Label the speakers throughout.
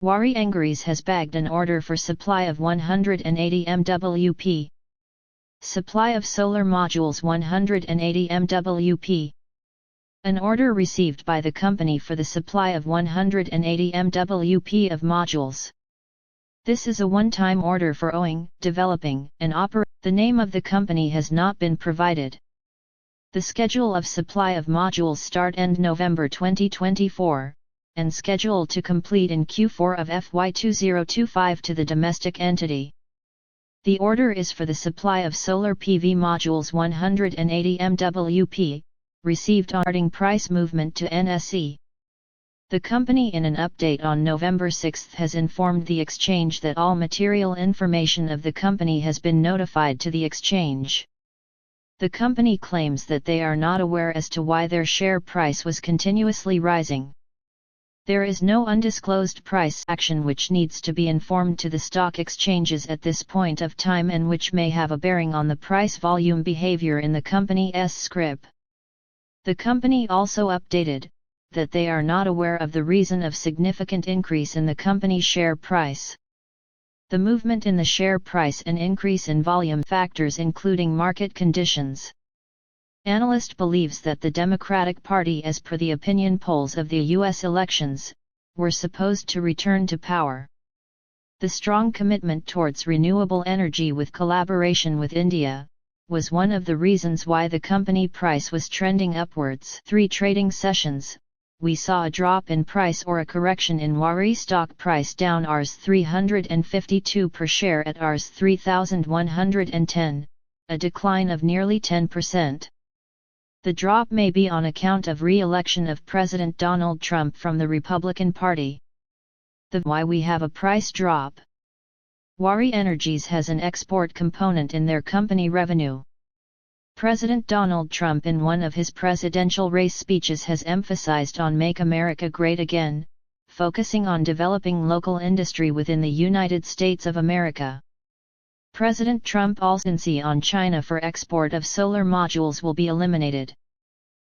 Speaker 1: Waaree Energies has bagged an order for supply of 180 MWp. Supply of solar modules 180 MWp. An order received by the company for the supply of 180 MWp of modules. This is a one-time order for owning, developing, and operating. The name of the company has not been provided. The schedule of supply of modules start end November 2024, and scheduled to complete in Q4 of FY 2025 to the domestic entity. The order is for the supply of solar PV modules 180 MWp, received on price movement to NSE. The company in an update on November 6 has informed the exchange that all material information of the company has been notified to the exchange. The company claims that they are not aware as to why their share price was continuously rising. There is no undisclosed price action which needs to be informed to the stock exchanges at this point of time and which may have a bearing on the price volume behavior in the company's scrip. The company also updated that they are not aware of the reason of significant increase in the company's share price. The movement in the share price and increase in volume factors including market conditions. Analyst believes that the Democratic Party, as per the opinion polls of the U.S. elections, were supposed to return to power. The strong commitment towards renewable energy with collaboration with India was one of the reasons why the company price was trending upwards. 3 trading sessions, we saw a drop in price or a correction in Waaree stock price down Rs 352 per share at Rs 3,110, a decline of nearly 10%. The drop may be on account of re-election of President Donald Trump from the Republican Party. Why we have a price drop. Waaree Energies has an export component in their company revenue. President Donald Trump in one of his presidential race speeches has emphasized on Make America Great Again, focusing on developing local industry within the United States of America. President Trump also on China for export of solar modules will be eliminated.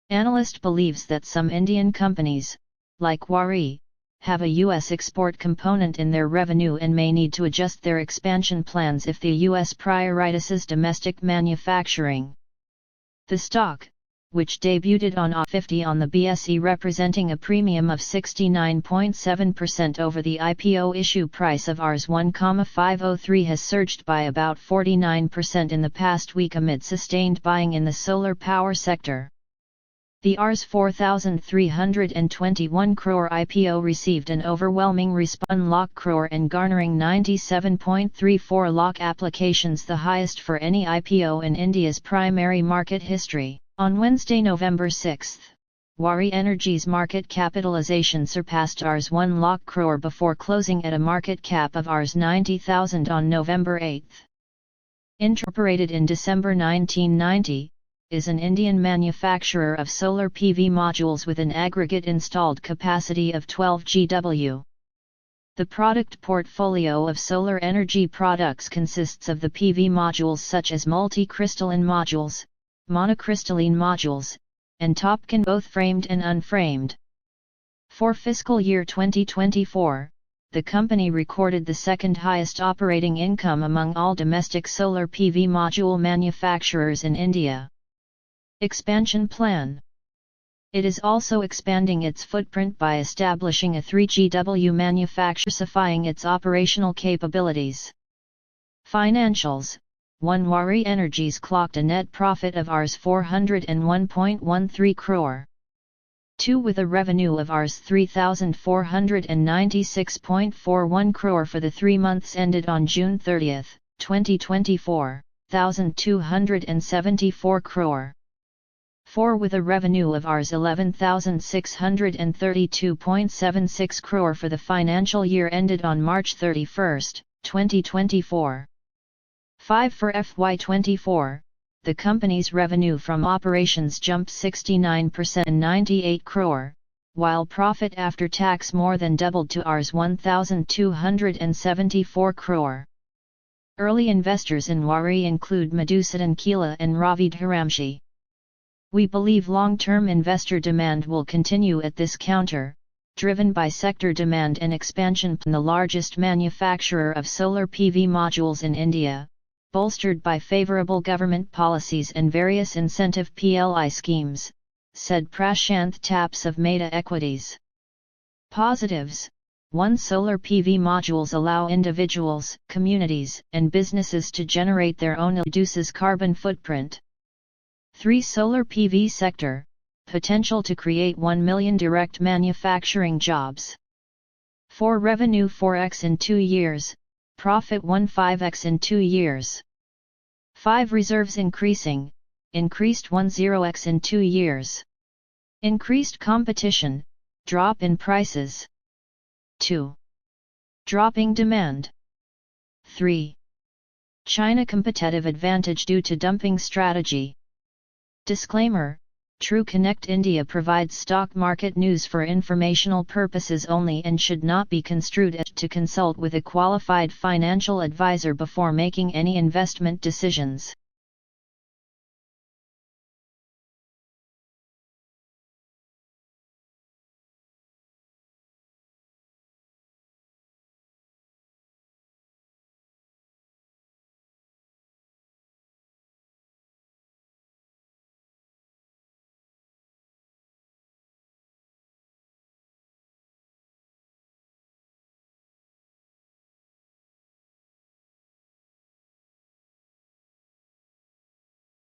Speaker 1: Analyst believes that some Indian companies, like Waaree, have a U.S. export component in their revenue and may need to adjust their expansion plans if the U.S. prioritizes domestic manufacturing. The stock, which debuted on 50 on the BSE representing a premium of 69.7% over the IPO issue price of Rs 1,503 has surged by about 49% in the past week amid sustained buying in the solar power sector. The Rs 4,321 crore IPO received an overwhelming response lakh crore and garnering 97.34 lakh applications, the highest for any IPO in India's primary market history. On Wednesday, November 6, Waaree Energies' market capitalization surpassed Rs 1 lakh crore before closing at a market cap of Rs 90,000 on November 8. Incorporated in December 1990, is an Indian manufacturer of solar PV modules with an aggregate installed capacity of 12 GW. The product portfolio of solar energy products consists of the PV modules such as multi-crystalline modules, monocrystalline modules, and Topcon, both framed and unframed. For fiscal year 2024, the company recorded the second highest operating income among all domestic solar PV module manufacturers in India. Expansion plan. It is also expanding its footprint by establishing a 3 GW manufacturer, diversifying its operational capabilities. Financials. 1. Waaree Energies clocked a net profit of Rs 401.13 crore. 2. With a revenue of Rs 3,496.41 crore for the 3 months ended on June 30, 2024, 1,274 crore. 4. With a revenue of Rs 11,632.76 crore for the financial year ended on March 31, 2024. 5. For FY24, the company's revenue from operations jumped 69% and 98 crore, while profit after tax more than doubled to Rs 1,274 crore. Early investors in Waaree include Madhusudan Keela and Ravi Dharamshi. We believe long-term investor demand will continue at this counter, driven by sector demand and expansion. The largest manufacturer of solar PV modules in India, bolstered by favorable government policies and various incentive PLI schemes, said Prashanth Taps of Meta Equities. Positives: 1. Solar PV modules allow individuals, communities, and businesses to generate their own, reduces carbon footprint. 3. Solar PV sector, potential to create 1 million direct manufacturing jobs. 4. Revenue 4x in 2 years, profit 15x in 2 years. 5. Reserves increased 10x in 2 years. Increased competition, drop in prices. 2. Dropping demand. 3. China competitive advantage due to dumping strategy. Disclaimer: True Connect India provides stock market news for informational purposes only and should not be construed as to consult with a qualified financial advisor before making any investment decisions.